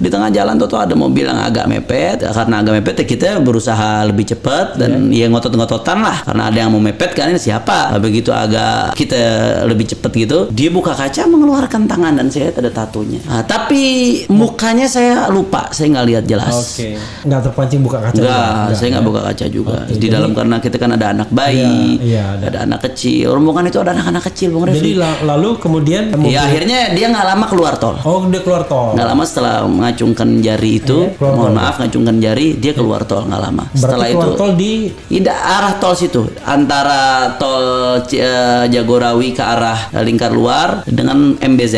Di tengah jalan tuh ada mobil yang agak mepet. Karena agak mepet kita berusaha lebih cepat dan ya ngotot-ngototan lah. Karena ada yang mau mepet kan, ini siapa? Begitu agak kita lebih cepat gitu, dia buka kaca mengeluarkan tangan dan saya ada tatonya. Nah, tapi mukanya saya lupa, saya nggak lihat jelas. Oke. Nggak terpancing buka kaca? Enggak, saya nggak buka kaca juga. Di dalam karena kita kan ada anak bayi, ada anak kecil. Rombongan itu ada anak-anak kecil, Bung Refli. Jadi lalu kemudian ya akhirnya dia nggak lama keluar tol. Oh, dia keluar tol. Nggak lama setelah mengacungkan jari itu, mohon maaf ngacungkan jari, dia keluar tol nggak lama. Setelah keluar itu tol di arah tol situ, antara tol Jagorawi ke arah Lingkar Luar dengan MBZ.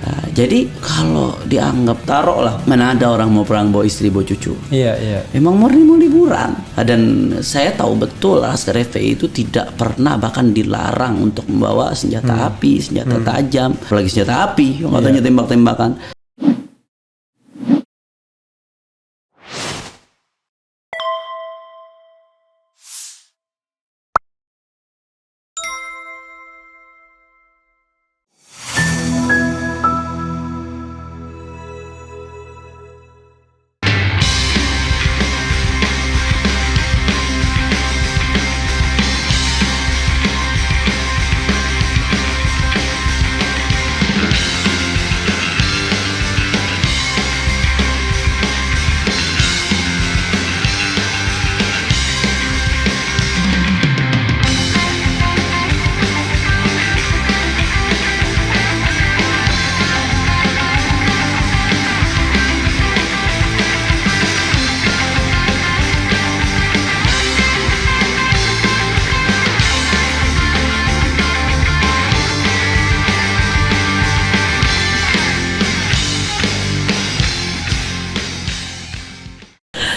Nah, jadi kalau dianggap taruh lah, mana ada orang mau perang bawa istri bawa cucu. Iya. Memang murni mau liburan. Dan saya tahu betul Laskar FPI itu tidak pernah bahkan dilarang untuk membawa senjata api, senjata tajam, apalagi senjata api, yang katanya tembak-tembakan.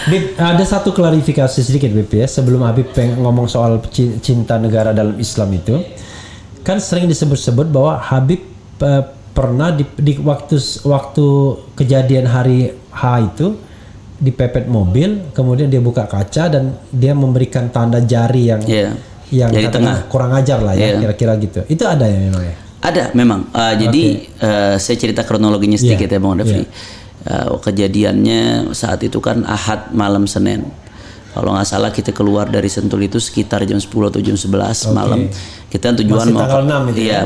Bib, ada satu klarifikasi sedikit Bib ya, sebelum Habib ngomong soal cinta negara dalam Islam itu. Kan sering disebut-sebut bahwa Habib pernah di waktu kejadian hari H itu dipepet mobil, kemudian dia buka kaca dan dia memberikan tanda jari yang jari tengah kurang ajar lah ya, kira-kira gitu. Itu ada ya memang ya? Ada memang. Jadi saya cerita kronologinya sedikit ya Bang Refli. Kejadiannya saat itu kan Ahad malam Senin. Kalau nggak salah kita keluar dari Sentul itu sekitar jam 10 atau jam 11 malam. Kita tujuan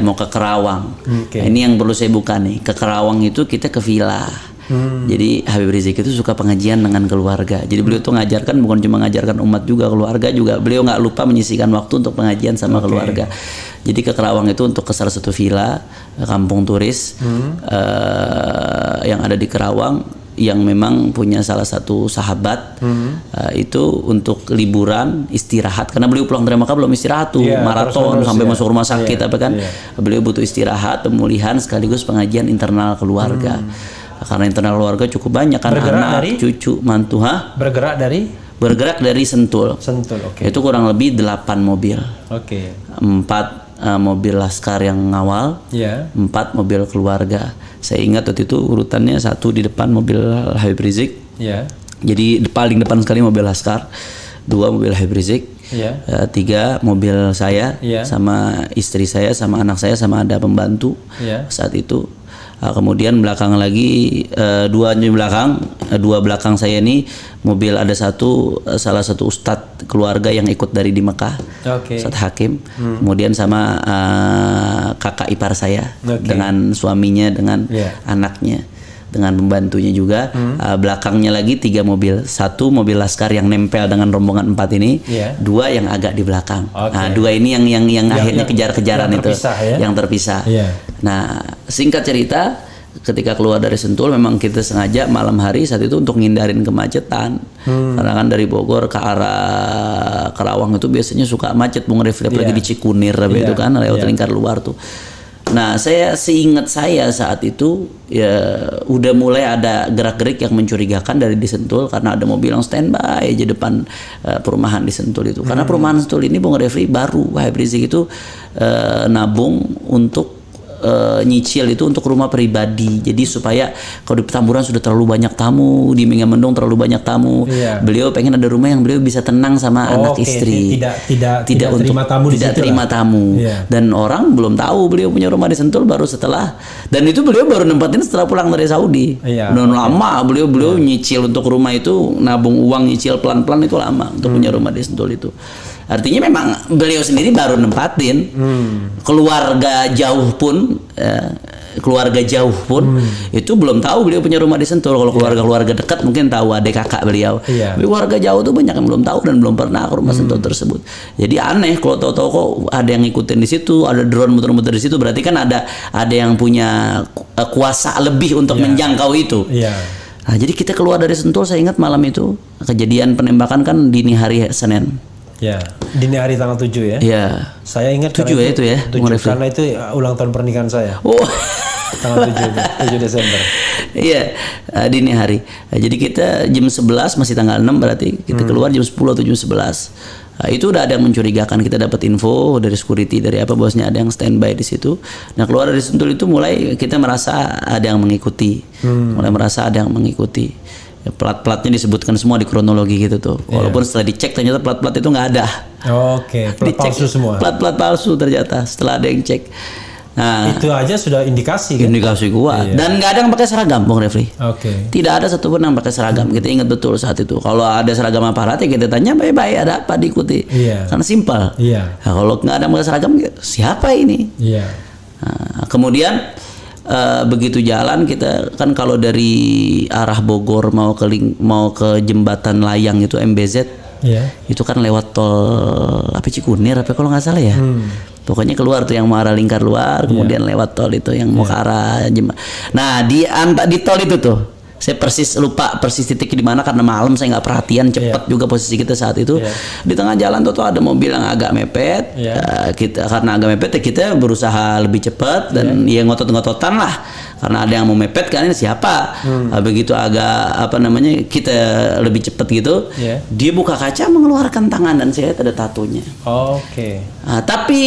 mau ke Kerawang. Nah, ini yang perlu saya buka nih. Ke Kerawang itu kita ke villa. Jadi Habib Rizik itu suka pengajian dengan keluarga. Jadi beliau tuh ngajarkan bukan cuma ngajarkan umat juga, keluarga juga. Beliau nggak lupa menyisihkan waktu untuk pengajian sama keluarga. Jadi ke Kerawang itu untuk ke salah satu villa kampung turis yang ada di Kerawang, yang memang punya salah satu sahabat itu untuk liburan istirahat, karena beliau pulang dari Makkah belum istirahat tuh, maraton sampai masuk rumah sakit beliau butuh istirahat, pemulihan sekaligus pengajian internal keluarga. Karena internal keluarga cukup banyak kan, anak, cucu, mantu. Bergerak dari Sentul. Itu kurang lebih 8 mobil. 4 mobil Laskar yang ngawal, 4 mobil keluarga. Saya ingat waktu itu urutannya 1 di depan mobil Habib Rizik. Jadi paling depan sekali mobil Laskar, 2 mobil Habib Rizik, 3 mobil saya sama istri saya sama anak saya sama ada pembantu saat itu. Kemudian belakang lagi 2 belakang saya ini mobil, ada salah satu ustadz keluarga yang ikut dari di Mekah, Ustadz Hakim. Kemudian sama kakak ipar saya dengan suaminya dengan anaknya dengan pembantunya juga. Belakangnya lagi 3 mobil, 1 mobil Laskar yang nempel dengan rombongan 4 ini, 2 yang agak di belakang. Nah, 2 ini yang akhirnya kejar-kejaran itu yang terpisah. Nah, singkat cerita, ketika keluar dari Sentul memang kita sengaja malam hari saat itu untuk ngindarin kemacetan. Karena kan dari Bogor ke arah Kerawang itu biasanya suka macet, Bung Refli, apalagi di Cikunir itu kan lewat Lingkar Luar tuh. Nah, seingat saya saat itu ya udah mulai ada gerak-gerik yang mencurigakan dari di Sentul, karena ada mobil yang standby aja depan perumahan di Sentul itu. Karena perumahan Sentul ini Bung Refli baru, Habib Rizik itu nabung untuk nyicil itu untuk rumah pribadi. Jadi supaya kalau di Petamburan sudah terlalu banyak tamu, di Megamendung terlalu banyak tamu. Beliau pengen ada rumah yang beliau bisa tenang sama anak istri. Tidak terima tamu di situ. Tidak terima tamu. Dan orang belum tahu beliau punya rumah di Sentul baru setelah, dan itu beliau baru nempatin setelah pulang dari Saudi. Lama beliau nyicil untuk rumah itu, nabung uang nyicil pelan-pelan itu lama untuk punya rumah di Sentul itu. Artinya memang beliau sendiri baru nempatin. Keluarga jauh pun itu belum tahu beliau punya rumah di Sentul. Kalau keluarga dekat mungkin tahu, adik kakak beliau. Tapi keluarga jauh tuh banyak yang belum tahu dan belum pernah ke rumah Sentul tersebut. Jadi aneh kalau tahu-tahu kok ada yang ngikutin di situ, ada drone muter-muter di situ, berarti kan ada yang punya kuasa lebih untuk menjangkau itu. Nah, jadi kita keluar dari Sentul, saya ingat malam itu kejadian penembakan kan dini hari Senin. Dini hari tanggal 7 ya. Saya ingat 7 ya itu ya. 7 karena itu ulang tahun pernikahan saya. Tanggal 7 Desember. Dini hari. Jadi kita jam 11 masih tanggal 6 berarti kita keluar jam 10 atau jam 11. Itu udah ada yang mencurigakan, kita dapat info dari security dari bosnya ada yang standby di situ. Nah, keluar dari Sentul itu mulai kita merasa ada yang mengikuti. Plat-platnya disebutkan semua di kronologi gitu tuh. Walaupun setelah dicek ternyata plat-plat itu nggak ada. Plat palsu semua. Plat passu ternyata setelah ada yang cek. Nah, itu aja sudah indikasi kan? Indikasi kuat. Dan nggak ada yang pakai seragam, Bung Refli. Tidak ada satupun yang pakai seragam. Kita ingat betul saat itu. Kalau ada seragam aparat ya kita tanya baik-baik ada apa diikuti. Karena simpel. Nah, kalau nggak ada yang pakai seragam, siapa ini? Nah, kemudian begitu jalan kita kan kalau dari arah Bogor mau ke jembatan layang itu MBZ, itu kan lewat tol Cikunir kalau nggak salah ya. Pokoknya keluar tuh yang mau arah Lingkar Luar, kemudian lewat tol itu yang mau ke arah jembatan. Nah di tol itu tuh saya lupa persis titik di mana karena malam saya nggak perhatian, cepat juga posisi kita saat itu. Di tengah jalan tuh ada mobil yang agak mepet. Karena agak mepet kita berusaha lebih cepat dan ngotot-ngototan lah karena ada yang mau mepet kan, ini siapa. Begitu agak kita lebih cepat gitu, dia buka kaca mengeluarkan tangan dan saya ada tatonya. Tapi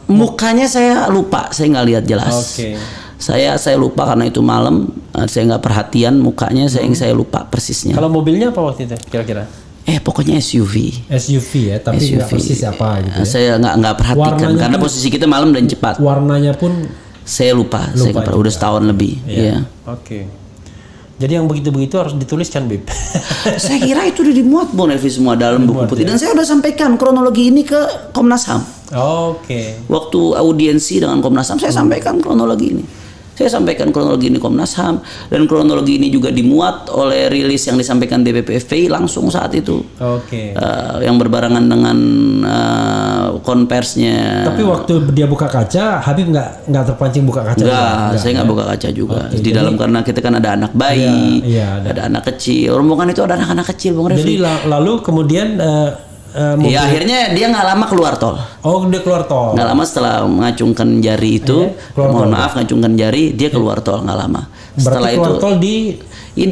mukanya saya lupa, saya nggak lihat jelas. Saya lupa karena itu malam, saya nggak perhatian mukanya, saya lupa persisnya. Kalau mobilnya apa waktu itu kira-kira? Pokoknya SUV ya, tapi nggak persis apa gitu ya. Saya nggak perhatikan warnanya karena posisi kita malam dan cepat. Warnanya pun saya lupa saya udah setahun lebih. Jadi yang begitu-begitu harus dituliskan, Bib. Saya kira itu udah dimuat Bung Refli semua dalam buku putih. Dan saya udah sampaikan kronologi ini ke Komnas HAM. Waktu audiensi dengan Komnas HAM saya sampaikan kronologi ini. Saya sampaikan kronologi ini Komnas HAM, dan kronologi ini juga dimuat oleh rilis yang disampaikan DPP FPI langsung saat itu. Yang berbarengan dengan konversinya. Tapi waktu dia buka kaca, Habib nggak terpancing buka kaca? Enggak, saya nggak buka kaca juga. Di dalam karena kita kan ada anak bayi, ada anak kecil. Rombongan itu ada anak-anak kecil, Bung Refli. Jadi lalu kemudian akhirnya dia nggak lama keluar tol. Dia keluar tol. Nggak lama setelah mengacungkan jari itu, ngacungkan jari, dia keluar tol nggak lama. Setelah keluar itu tol di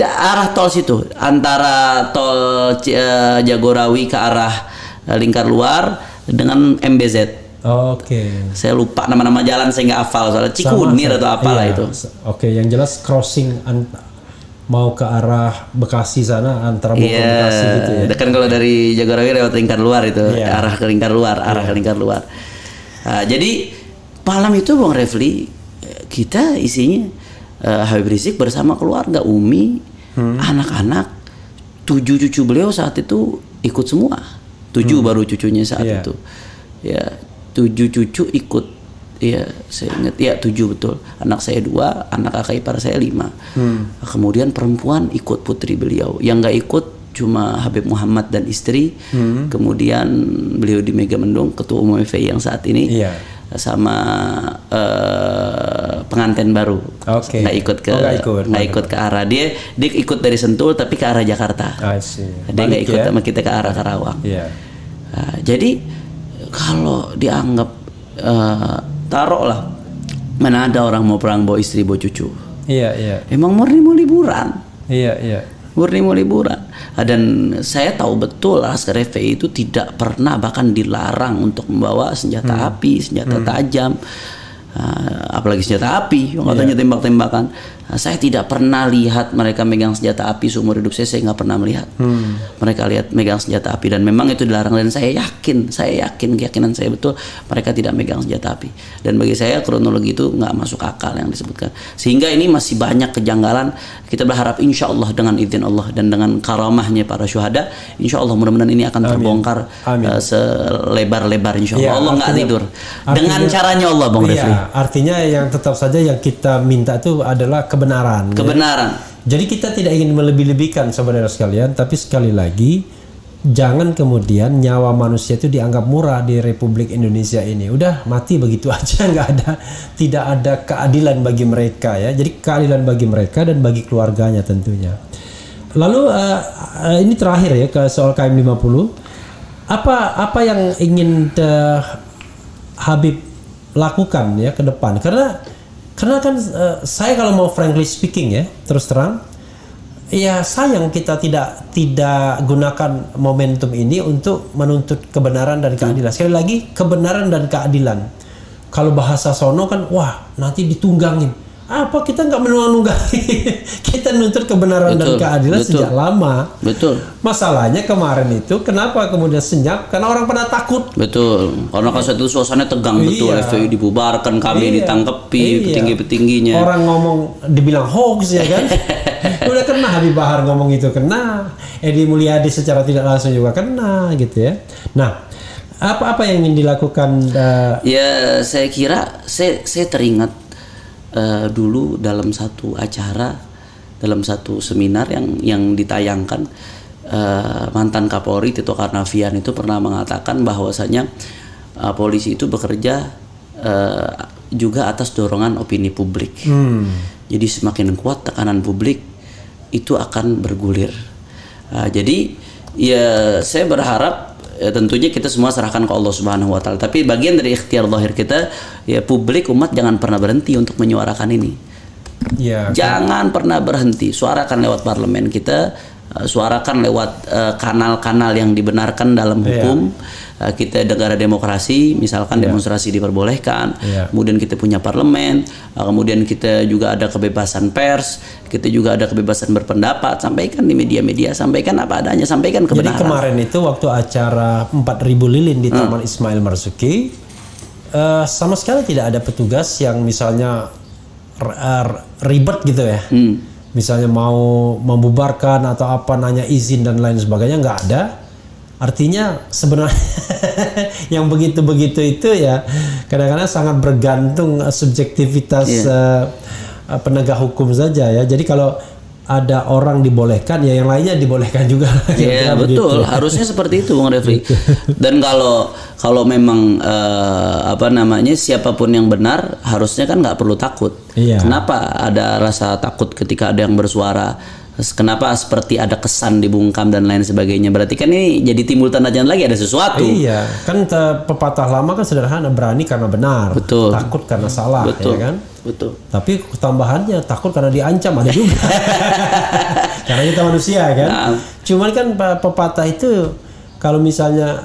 arah tol situ, antara tol Jagorawi ke arah Lingkar Luar dengan MBZ. Saya lupa nama-nama jalan, saya nggak hafal soalnya Cikunir atau apalah itu. Yang jelas crossing mau ke arah Bekasi sana, antara Bogor Bekasi gitu ya. Kan kalau dari Jagorawi lewat Lingkar Luar itu, arah ke Lingkar Luar. Nah, jadi malam itu Bung Refli kita isinya Habib Rizik bersama keluarga, Umi, anak-anak, 7 cucu beliau saat itu ikut semua. 7 baru cucunya saat itu. 7 cucu ikut. Saya ingat 7 betul. Anak saya 2, anak kakak ipar saya 5. Kemudian perempuan ikut putri beliau. Yang nggak ikut cuma Habib Muhammad dan istri. Kemudian beliau di Megamendung, ketua umum FPI yang saat ini, sama pengantin baru. Nggak ikut ke arah dia ikut dari Sentul tapi ke arah Jakarta. Dia nggak ikut sama kita ke arah Karawang. Jadi kalau dianggap taruhlah mana ada orang mau perang bawa istri bawa cucu. Emang murni mau liburan. Murni mau liburan. Dan saya tahu betul Laskar FPI itu tidak pernah bahkan dilarang untuk membawa senjata api, senjata tajam. apalagi senjata api, katanya tembak-tembakan. Saya tidak pernah lihat mereka megang senjata api seumur hidup saya nggak pernah melihat. Mereka lihat megang senjata api dan memang itu dilarang, dan saya yakin keyakinan saya betul mereka tidak megang senjata api. Dan bagi saya kronologi itu nggak masuk akal yang disebutkan. Sehingga ini masih banyak kejanggalan. Kita berharap insya Allah dengan izin Allah dan dengan karamahnya para syuhada, insya Allah mudah-mudahan ini akan terbongkar selebar-lebar insya Allah. Allah nggak tidur dengan caranya Allah, Bang Refli. Artinya yang tetap saja yang kita minta itu adalah kebenaran. Jadi kita tidak ingin melebih-lebihkan saudara sekalian, tapi sekali lagi jangan kemudian nyawa manusia itu dianggap murah di Republik Indonesia ini. Udah mati begitu aja, tidak ada keadilan bagi mereka ya. Jadi keadilan bagi mereka dan bagi keluarganya tentunya. Lalu ini terakhir ya ke soal KM50. Apa yang ingin Habib lakukan ya ke depan? Karena kan saya kalau mau frankly speaking ya, terus terang, ya sayang kita tidak gunakan momentum ini untuk menuntut kebenaran dan keadilan. Sekali lagi, kebenaran dan keadilan. Kalau bahasa sono kan, wah nanti ditunggangin. Apa kita nggak menunggangi? Kita nuntut kebenaran dan keadilan sejak lama. Betul. Masalahnya kemarin itu kenapa kemudian senyap? Karena orang pada takut. Betul. Karena kan itu suasananya tegang betul. FPI dibubarkan, kami ditangkepi, petinggi-petingginya. Orang ngomong dibilang hoax ya kan? Udah kena Habib Bahar ngomong itu kena. Edi Mulyadi secara tidak langsung juga kena gitu ya. Nah, apa yang ingin dilakukan? Ya saya kira saya teringat dulu dalam satu acara, dalam satu seminar yang ditayangkan, mantan Kapolri Tito Karnavian itu pernah mengatakan bahwasanya polisi itu bekerja juga atas dorongan opini publik. Jadi semakin kuat tekanan publik itu akan bergulir. Jadi ya saya berharap tentunya kita semua serahkan ke Allah Subhanahu wa taala. Tapi bagian dari ikhtiar zahir kita, ya publik umat jangan pernah berhenti untuk menyuarakan ini. Ya, jangan pernah berhenti. Suarakan lewat parlemen kita, suarakan lewat kanal-kanal yang dibenarkan dalam hukum. Kita negara demokrasi, misalkan demonstrasi diperbolehkan, kemudian kita punya parlemen, kemudian kita juga ada kebebasan pers, kita juga ada kebebasan berpendapat, sampaikan di media-media, sampaikan apa adanya, sampaikan kebenaran. Jadi kemarin itu waktu acara 4.000 lilin di Taman Ismail Marzuki, sama sekali tidak ada petugas yang misalnya ribet gitu ya, misalnya mau membubarkan atau apa, nanya izin dan lain sebagainya, nggak ada. Artinya sebenarnya yang begitu-begitu itu ya kadang-kadang sangat bergantung subjektivitas penegak hukum saja ya. Jadi kalau ada orang dibolehkan, ya yang lainnya dibolehkan juga. Iya betul, harusnya seperti itu Bung Refli. Dan kalau memang siapapun yang benar harusnya kan nggak perlu takut. Kenapa ada rasa takut ketika ada yang bersuara? Kenapa seperti ada kesan dibungkam dan lain sebagainya? Berarti kan ini jadi timbul tanda tanya lagi ada sesuatu. Iya, kan pepatah lama kan sederhana, berani karena benar, betul. Takut karena salah, betul. Ya kan? Betul. Tapi tambahannya takut karena diancam ada juga. Karena kita manusia kan. Nah. Cuman kan pepatah itu kalau misalnya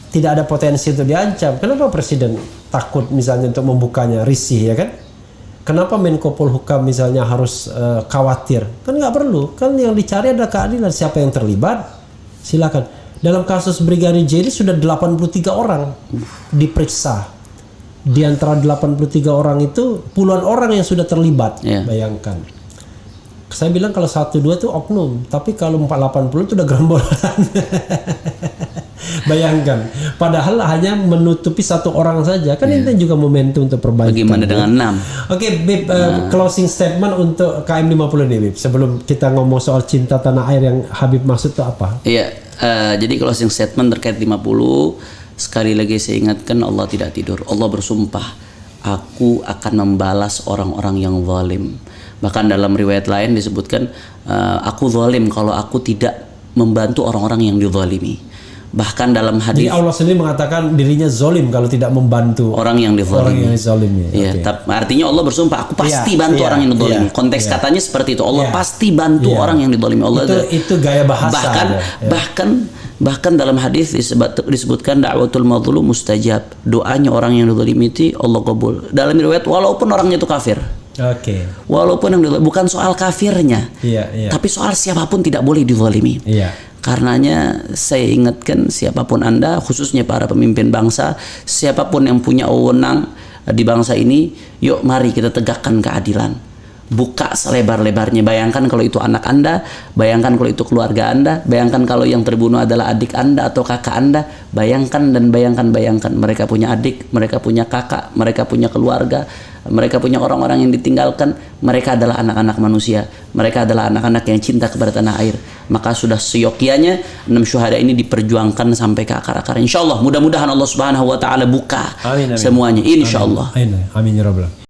tidak ada potensi untuk diancam, kenapa presiden takut misalnya untuk membukanya, risih ya kan? Kenapa Menko Polhukam misalnya harus khawatir? Kan nggak perlu. Kan yang dicari adalah keadilan. Siapa yang terlibat? Silakan. Dalam kasus Brigadir J ini sudah 83 orang diperiksa. Di antara 83 orang itu puluhan orang yang sudah terlibat. Bayangkan. Saya bilang kalau 1-2 itu oknum, tapi kalau 480 itu udah gerombolan. Bayangkan, padahal hanya menutupi satu orang saja, kan itu juga momentum untuk perbaikan. Bagaimana dengan 6? Oke, Bib, closing statement untuk KM50 nih, Bib. Sebelum kita ngomong soal cinta tanah air yang Habib maksud itu apa? Iya, jadi closing statement terkait 50, sekali lagi saya ingatkan Allah tidak tidur. Allah bersumpah, aku akan membalas orang-orang yang zalim. Bahkan dalam riwayat lain disebutkan, aku zalim kalau aku tidak membantu orang-orang yang dizalimi. Bahkan dalam Jadi hadis Allah sendiri mengatakan dirinya zolim kalau tidak membantu orang yang dizalimi. Okay. Artinya Allah bersumpah, aku pasti bantu orang yang dizalimi. Konteks katanya seperti itu. Allah pasti bantu orang yang dizalimi. Allah itu gaya bahasa. Bahkan dalam hadis disebutkan da'watul mazlum mustajab. Doanya orang yang dizalimi itu Allah kabul. Dalam riwayat walaupun orangnya itu kafir. Walaupun yang bukan soal kafirnya. Tapi soal siapapun tidak boleh dizalimi. Karenanya saya ingatkan siapapun Anda, khususnya para pemimpin bangsa, siapapun yang punya wewenang di bangsa ini, yuk mari kita tegakkan keadilan. Buka selebar-lebarnya. Bayangkan kalau itu anak Anda, bayangkan kalau itu keluarga Anda, bayangkan kalau yang terbunuh adalah adik Anda atau kakak Anda. Bayangkan dan bayangkan. Mereka punya adik, mereka punya kakak, mereka punya keluarga, mereka punya orang-orang yang ditinggalkan. Mereka adalah anak-anak manusia. Mereka adalah anak-anak yang cinta kepada tanah air. Maka sudah seyogyanya 6 syuhada ini diperjuangkan sampai ke akar-akar. Insya Allah, mudah-mudahan Allah Subhanahu Wa Taala buka semuanya. Insya Allah. Amin ya Rabbal.